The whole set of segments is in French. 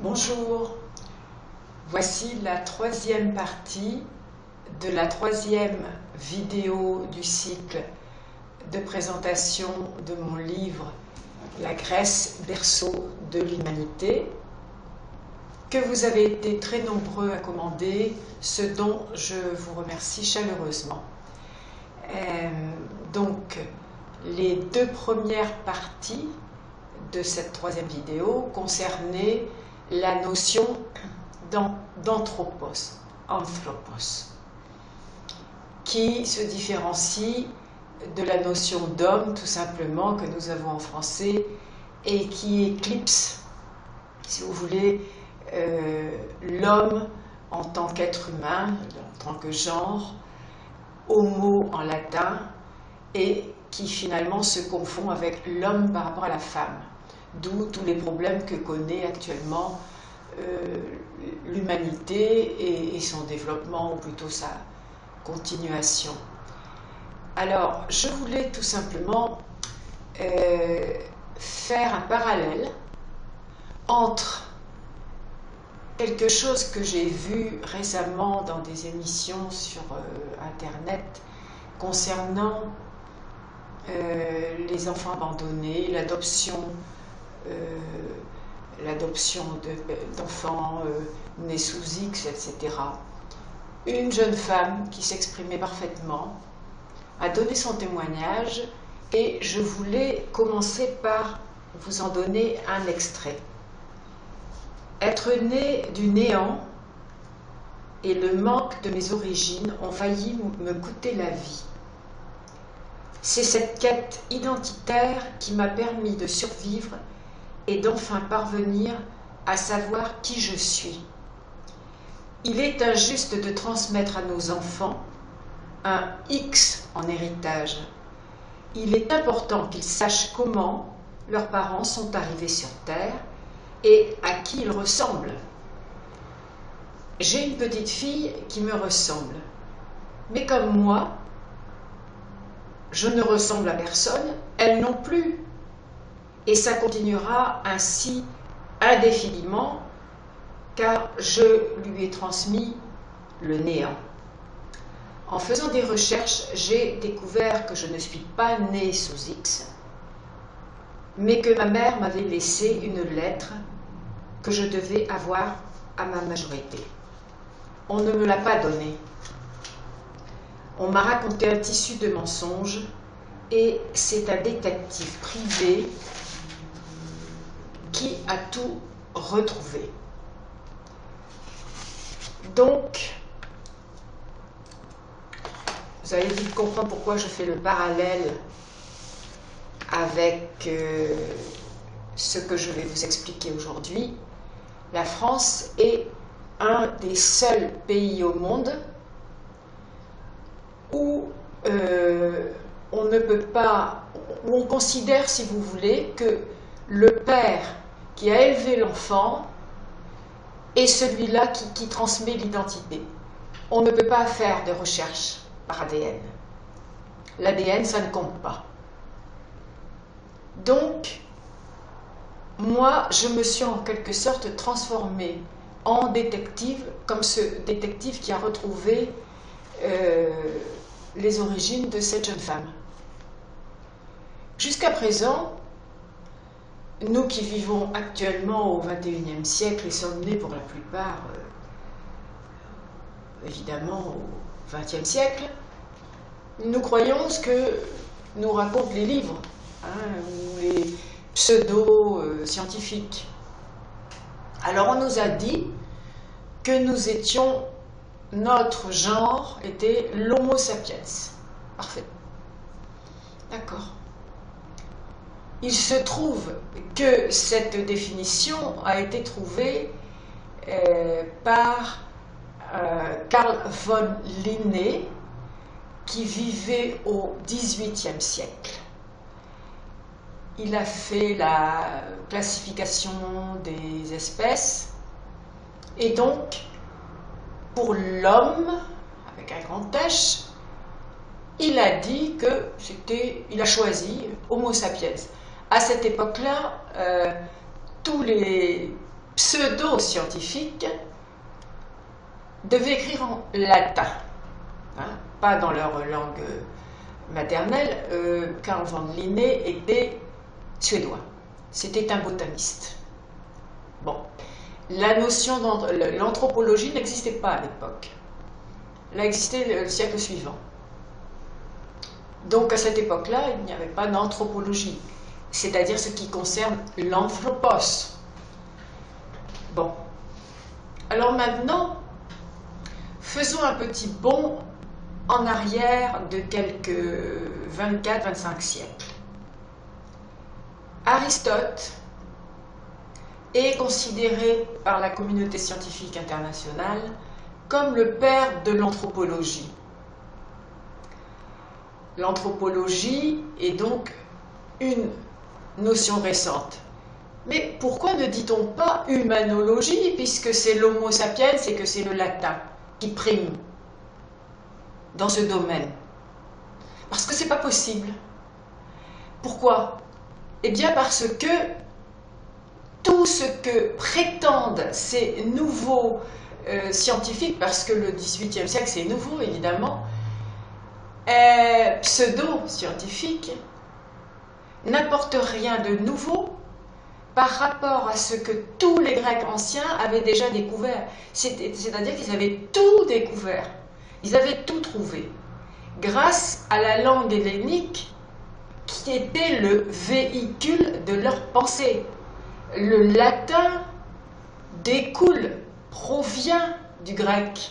Bonjour, voici la troisième partie de la troisième vidéo du cycle de présentation de mon livre La Grèce, berceau de l'humanité, que vous avez été très nombreux à commander, ce dont je vous remercie chaleureusement. Donc, les deux premières parties de cette troisième vidéo concernaient la notion d'anthropos, qui se différencie de la notion d'homme, tout simplement, que nous avons en français, et qui éclipse, si vous voulez, l'homme en tant qu'être humain, en tant que genre, homo en latin, et qui finalement se confond avec l'homme par rapport à la femme. D'où tous les problèmes que connaît actuellement l'humanité et son développement, ou plutôt sa continuation. Alors, je voulais tout simplement faire un parallèle entre quelque chose que j'ai vu récemment dans des émissions sur Internet concernant les enfants abandonnés, l'adoption d'enfants nés sous X, etc. Une jeune femme qui s'exprimait parfaitement a donné son témoignage et je voulais commencer par vous en donner un extrait. Être né du néant et le manque de mes origines ont failli me coûter la vie. C'est cette quête identitaire qui m'a permis de survivre et d'enfin parvenir à savoir qui je suis. Il est injuste de transmettre à nos enfants un X en héritage. Il est important qu'ils sachent comment leurs parents sont arrivés sur Terre et à qui ils ressemblent. J'ai une petite fille qui me ressemble, mais comme moi, je ne ressemble à personne, elle non plus. Et ça continuera ainsi indéfiniment, car je lui ai transmis le néant. En faisant des recherches, j'ai découvert que je ne suis pas née sous X, mais que ma mère m'avait laissé une lettre que je devais avoir à ma majorité. On ne me l'a pas donnée. On m'a raconté un tissu de mensonges et c'est un détective privé qui a tout retrouvé. Donc, vous allez vite comprendre pourquoi je fais le parallèle avec ce que je vais vous expliquer aujourd'hui. La France est un des seuls pays au monde où on ne peut pas, où on considère, si vous voulez, que le père qui a élevé l'enfant est celui-là qui transmet l'identité. On ne peut pas faire de recherche par ADN. L'ADN, ça ne compte pas. Donc, moi, je me suis en quelque sorte transformée en détective, comme ce détective qui a retrouvé les origines de cette jeune femme. Jusqu'à présent, nous qui vivons actuellement au XXIe siècle et sommes nés pour la plupart, évidemment, au XXe siècle, nous croyons ce que nous racontent les livres, ou les pseudo-scientifiques. Alors on nous a dit que nous étions, notre genre était l'Homo sapiens. Parfait. D'accord. Il se trouve que cette définition a été trouvée par Carl von Linné, qui vivait au XVIIIe siècle. Il a fait la classification des espèces, et donc, pour l'homme, avec un grand H, il a dit que il a choisi Homo sapiens. À cette époque-là, tous les pseudo-scientifiques devaient écrire en latin, hein, pas dans leur langue maternelle. Carl von Linné était suédois, c'était un botaniste. Bon, la notion de l'anthropologie n'existait pas à l'époque. Elle a existé le siècle suivant. Donc à cette époque-là, il n'y avait pas d'anthropologie, c'est-à-dire ce qui concerne l'anthropos. Bon, alors maintenant, faisons un petit bond en arrière de quelques 24-25 siècles. Aristote est considéré par la communauté scientifique internationale comme le père de l'anthropologie. L'anthropologie est donc une notion récente. Mais pourquoi ne dit-on pas humanologie, puisque c'est l'homo sapiens et que c'est le latin qui prime dans ce domaine? Parce que c'est pas possible. Pourquoi? Eh bien parce que tout ce que prétendent ces nouveaux scientifiques, parce que le XVIIIe siècle c'est nouveau évidemment, pseudo-scientifiques, n'apporte rien de nouveau par rapport à ce que tous les Grecs anciens avaient déjà découvert. C'est-à-dire qu'ils avaient tout découvert, ils avaient tout trouvé, grâce à la langue hellénique qui était le véhicule de leur pensée. Le latin découle, provient du grec.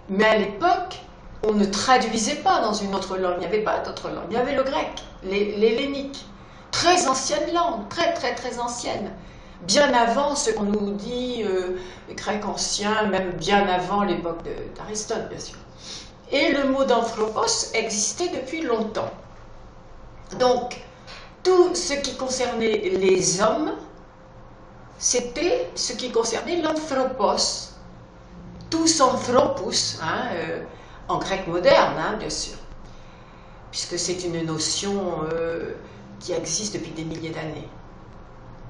Mais à l'époque, on ne traduisait pas dans une autre langue, il n'y avait pas d'autre langue, il y avait le grec, l'hellénique. Très ancienne langue, très ancienne. Bien avant ce qu'on nous dit, grec ancien, même bien avant l'époque d'Aristote, bien sûr. Et le mot d'anthropos existait depuis longtemps. Donc, tout ce qui concernait les hommes, c'était ce qui concernait l'anthropos. Tous anthropos, hein, en grec moderne, hein, bien sûr, puisque c'est une notion qui existe depuis des milliers d'années.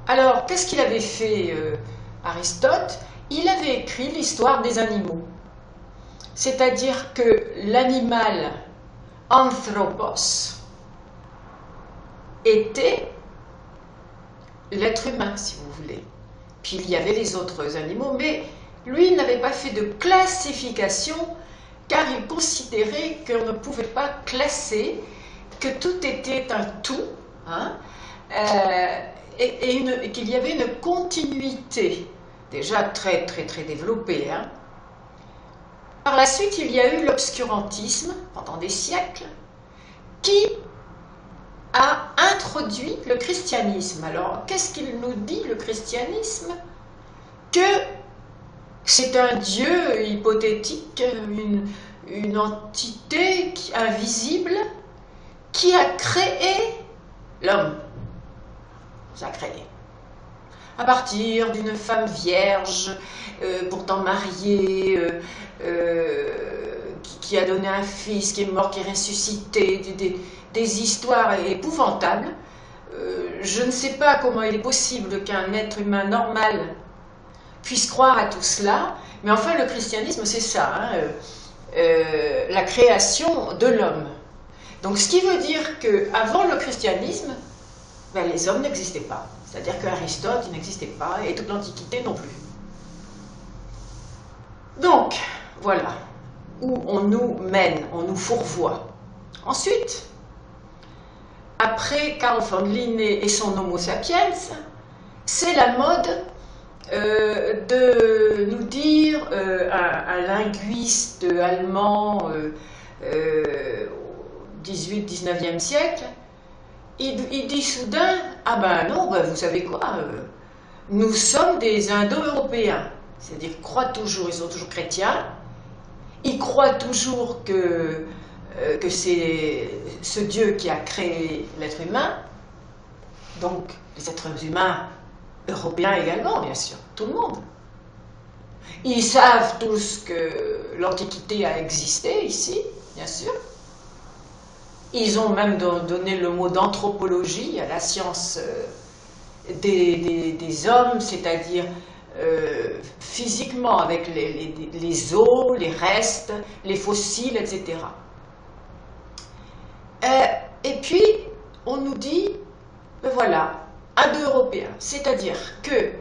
Alors, qu'est-ce qu'il avait fait Aristote? Il avait écrit l'histoire des animaux. C'est-à-dire que l'animal anthropos était l'être humain, si vous voulez. Puis il y avait les autres animaux, mais lui n'avait pas fait de classification, car il considérait qu'on ne pouvait pas classer, que tout était un tout, hein, et qu'il y avait une continuité, déjà très développée. Hein. Par la suite, il y a eu l'obscurantisme, pendant des siècles, qui a introduit le christianisme. Alors, qu'est-ce qu'il nous dit, le christianisme? Que c'est un Dieu hypothétique, une entité invisible qui a créé l'homme. Ça a créé. À partir d'une femme vierge, pourtant mariée, qui a donné un fils, qui est mort, qui est ressuscité, des histoires épouvantables. Je ne sais pas comment il est possible qu'un être humain normal puisse croire à tout cela, mais enfin le christianisme c'est ça, hein, la création de l'homme. Donc ce qui veut dire qu'avant le christianisme, ben, les hommes n'existaient pas. C'est-à-dire qu'Aristote il n'existait pas et toute l'Antiquité non plus. Donc, voilà où on nous mène, on nous fourvoie. Ensuite, après Carl von Linné et son Homo sapiens, c'est la mode de nous dire, un linguiste allemand au 18-19e siècle, il dit soudain, ah ben non, ben vous savez quoi, nous sommes des Indo-Européens, c'est-à-dire qu'ils croient toujours, ils sont toujours chrétiens, ils croient toujours que c'est ce Dieu qui a créé l'être humain, donc les êtres humains européens également, bien sûr, tout le monde. Ils savent tous que l'Antiquité a existé ici, bien sûr. Ils ont même donné le mot d'anthropologie à la science des hommes, c'est-à-dire physiquement, avec les os, les restes, les fossiles, etc. Et puis, on nous dit, ben voilà, indo-européen, c'est-à-dire que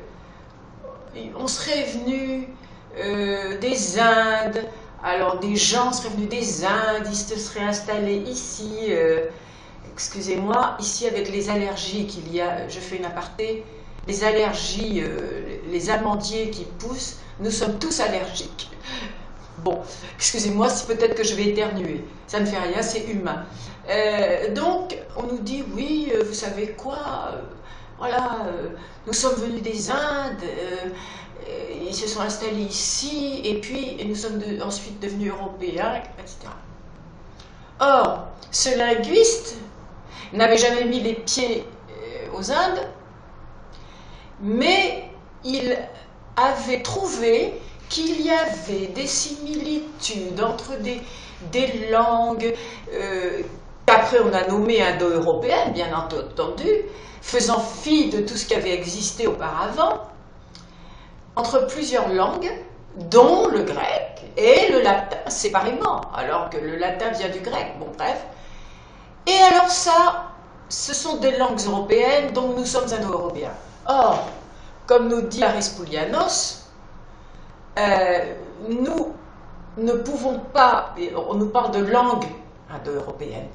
on serait venu des Indes, alors des gens seraient venus des Indes, ils se seraient installés ici, excusez-moi, ici avec les allergies qu'il y a, je fais une aparté, les allergies, les amandiers qui poussent, nous sommes tous allergiques. Bon, excusez-moi si peut-être que je vais éternuer, ça ne fait rien, c'est humain. Donc, on nous dit, oui, vous savez quoi, voilà, nous sommes venus des Indes, ils se sont installés ici, et puis nous sommes ensuite devenus européens, etc. Or, ce linguiste n'avait jamais mis les pieds aux Indes, mais il avait trouvé qu'il y avait des similitudes entre des langues qu'après on a nommées indo-européennes, bien entendu, faisant fi de tout ce qui avait existé auparavant, entre plusieurs langues, dont le grec et le latin séparément, alors que le latin vient du grec, bon bref. Et alors ça, ce sont des langues européennes, donc nous sommes indo-européens. Or, comme nous dit Arispoulianos, nous ne pouvons pas, on nous parle de langue indo-européenne,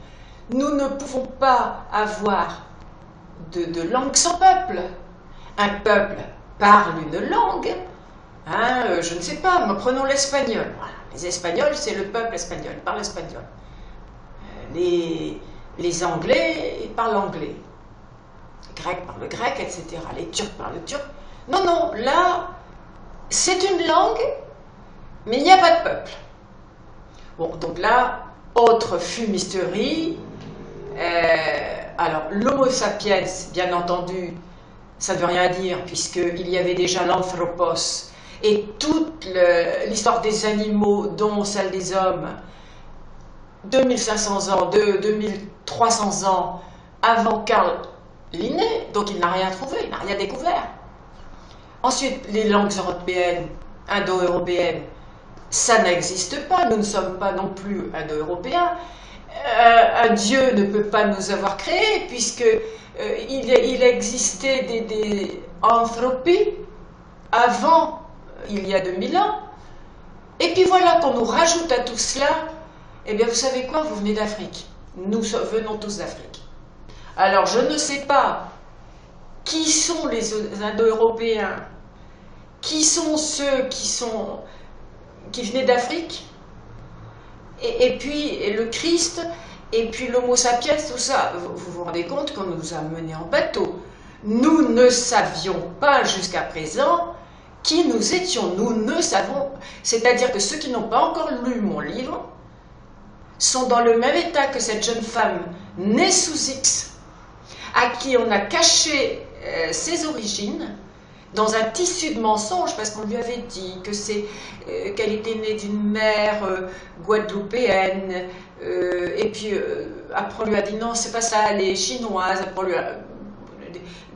nous ne pouvons pas avoir de langue sans peuple. Un peuple parle une langue, hein, je ne sais pas, mais prenons l'espagnol. Voilà. Les Espagnols, c'est le peuple espagnol, ils parlent espagnol. Les Anglais, ils parlent anglais. Les Grecs parlent le grec, etc. Les Turcs parlent le turc. Non, non, là, c'est une langue, mais il n'y a pas de peuple. Bon, donc là, autre fumisterie. Alors, l'Homo sapiens, bien entendu, ça ne veut rien dire, puisqu'il y avait déjà l'anthropos, et toute l'histoire des animaux, dont celle des hommes, 2500 ans, 2300 ans avant Carl Linné, donc il n'a rien trouvé, il n'a rien découvert. Ensuite, les langues européennes, indo-européennes, ça n'existe pas, nous ne sommes pas non plus indo-européens. Un Dieu ne peut pas nous avoir créés, puisque il existait des anthropies avant, il y a 2000 ans. Et puis voilà qu'on nous rajoute à tout cela, eh bien vous savez quoi, vous venez d'Afrique. Nous venons tous d'Afrique. Alors je ne sais pas qui sont les indo-européens, qui sont ceux qui venaient d'Afrique, et puis le Christ, et puis l'Homo sapiens, tout ça. Vous vous rendez compte qu'on nous a menés en bateau. Nous ne savions pas jusqu'à présent qui nous étions. Nous ne savons. C'est-à-dire que ceux qui n'ont pas encore lu mon livre sont dans le même état que cette jeune femme née sous X, à qui on a caché ses origines, dans un tissu de mensonges, parce qu'on lui avait dit que qu'elle était née d'une mère guadeloupéenne, et puis après on lui a dit non, c'est pas ça, elle est chinoise, après on lui a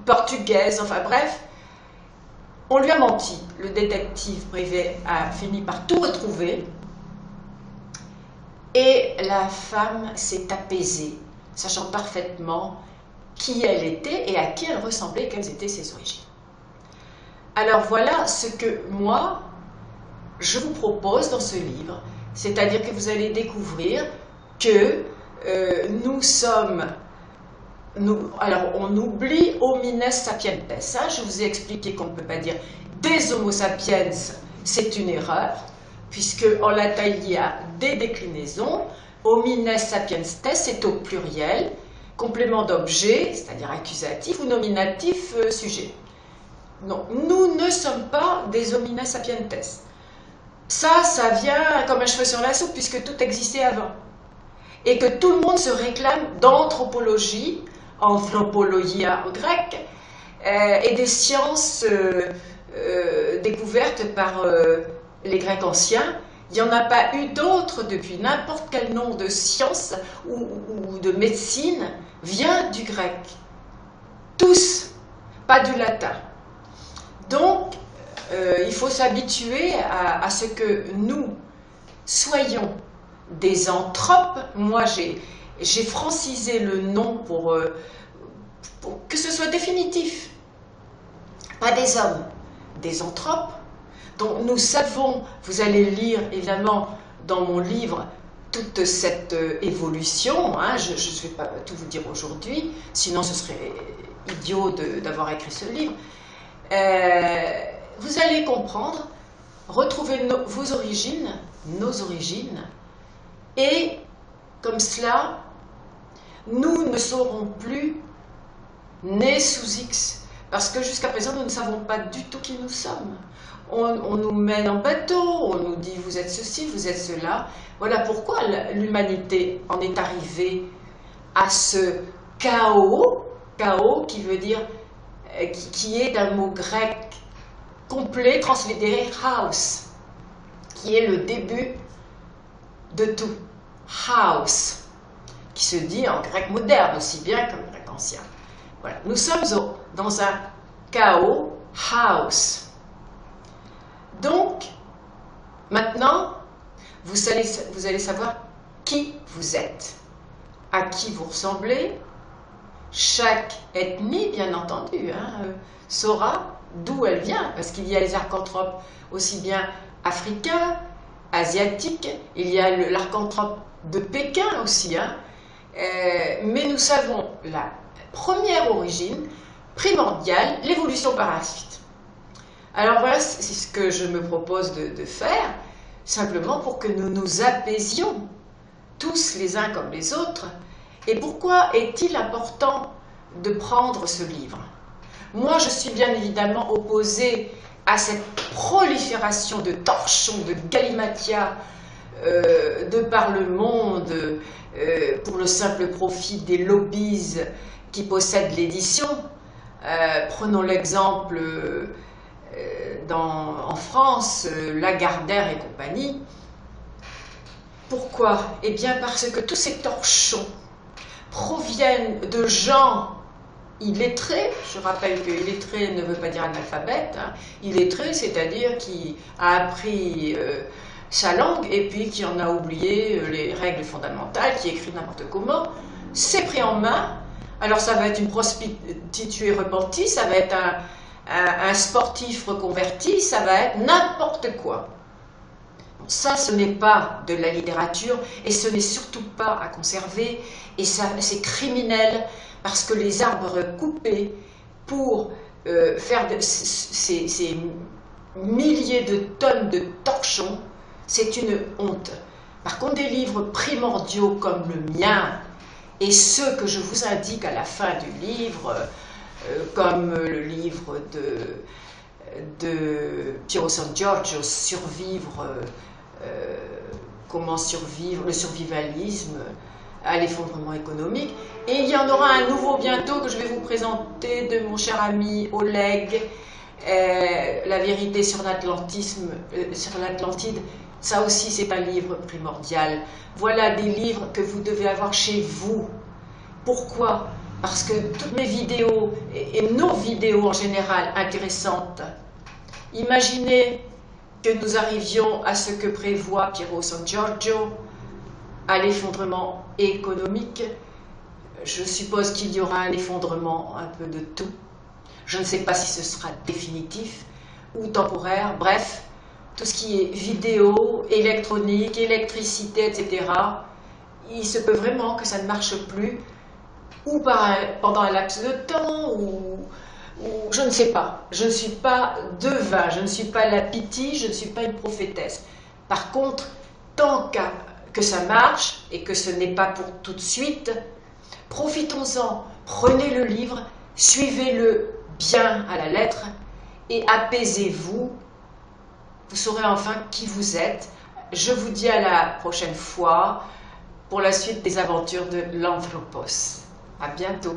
portugaise, enfin bref, on lui a menti. Le détective privé a fini par tout retrouver, et la femme s'est apaisée, sachant parfaitement qui elle était et à qui elle ressemblait, quelles étaient ses origines. Alors voilà ce que moi, je vous propose dans ce livre, c'est-à-dire que vous allez découvrir que nous sommes, alors on oublie homines sapientes, hein, je vous ai expliqué qu'on ne peut pas dire des homo sapiens, c'est une erreur, puisque en latin il y a des déclinaisons, homines sapientes c'est au pluriel, complément d'objet, c'est-à-dire accusatif, ou nominatif sujet. Non, nous ne sommes pas des homines sapientes. Ça vient comme un cheveu sur la soupe, puisque tout existait avant. Et que tout le monde se réclame d'anthropologie, anthropologia au grec, et des sciences découvertes par les Grecs anciens. Il n'y en a pas eu d'autres depuis. N'importe quel nom de science ou de médecine vient du grec. Tous. pas du latin. Donc, il faut s'habituer à ce que nous soyons des anthropes. Moi, j'ai francisé le nom pour que ce soit définitif. Pas des hommes, des anthropes. Donc nous savons, vous allez lire évidemment dans mon livre toute cette évolution, hein, je ne vais pas tout vous dire aujourd'hui, sinon ce serait idiot d'avoir écrit ce livre. Vous allez comprendre, retrouver vos origines, nos origines, et comme cela, nous ne serons plus nés sous X, parce que jusqu'à présent, nous ne savons pas du tout qui nous sommes. On nous mène en bateau, on nous dit vous êtes ceci, vous êtes cela. Voilà pourquoi l'humanité en est arrivée à ce chaos, qui veut dire, qui est d'un mot grec complet, translitéré chaos, qui est le début de tout. Chaos, qui se dit en grec moderne aussi bien qu'en grec ancien. Voilà. Nous sommes dans un chaos, donc, maintenant, vous allez savoir qui vous êtes, à qui vous ressemblez. Chaque ethnie, bien entendu, hein, saura d'où elle vient, parce qu'il y a les archanthropes aussi bien africains, asiatiques, il y a l'archanthrope de Pékin aussi, hein, mais nous savons la première origine primordiale, l'évolution par la suite. Alors voilà, c'est ce que je me propose de faire, simplement pour que nous nous apaisions, tous les uns comme les autres. Et pourquoi est-il important de prendre ce livre? Moi, je suis bien évidemment opposée à cette prolifération de torchons, de galimatias de par le monde, pour le simple profit des lobbies qui possèdent l'édition. Prenons l'exemple en France, Lagardère et compagnie. Pourquoi? Eh bien parce que tous ces torchons proviennent de gens illettrés. Je rappelle que illettré ne veut pas dire analphabète, hein. Illettré, c'est-à-dire qui a appris sa langue et puis qui en a oublié les règles fondamentales, qui écrit n'importe comment. C'est pris en main. Alors ça va être une prostituée repentie, ça va être un sportif reconverti, ça va être n'importe quoi. Ça, ce n'est pas de la littérature et ce n'est surtout pas à conserver, et c'est criminel parce que les arbres coupés pour faire ces milliers de tonnes de torchons, c'est une honte. Par contre, des livres primordiaux comme le mien et ceux que je vous indique à la fin du livre, comme le livre de Piero San Giorgio, Survivre, comment survivre, le survivalisme à l'effondrement économique. Et il y en aura un nouveau bientôt que je vais vous présenter de mon cher ami Oleg, La vérité sur l'Atlantisme, sur l'Atlantide. Ça aussi, c'est un livre primordial. Voilà des livres que vous devez avoir chez vous. Pourquoi? Parce que toutes mes vidéos, et nos vidéos en général intéressantes, imaginez que nous arrivions à ce que prévoit Piero San Giorgio, à l'effondrement économique. Je suppose qu'il y aura un effondrement un peu de tout. Je ne sais pas si ce sera définitif ou temporaire. Bref, tout ce qui est vidéo, électronique, électricité, etc., il se peut vraiment que ça ne marche plus, ou pendant un laps de temps, ou je ne sais pas. Je ne suis pas devin, je ne suis pas la Pythie, je ne suis pas une prophétesse. Par contre, tant que ça marche, et que ce n'est pas pour tout de suite, profitons-en, prenez le livre, suivez-le bien à la lettre, et apaisez-vous. Vous saurez enfin qui vous êtes. Je vous dis à la prochaine fois pour la suite des aventures de l'Anthropos. À bientôt.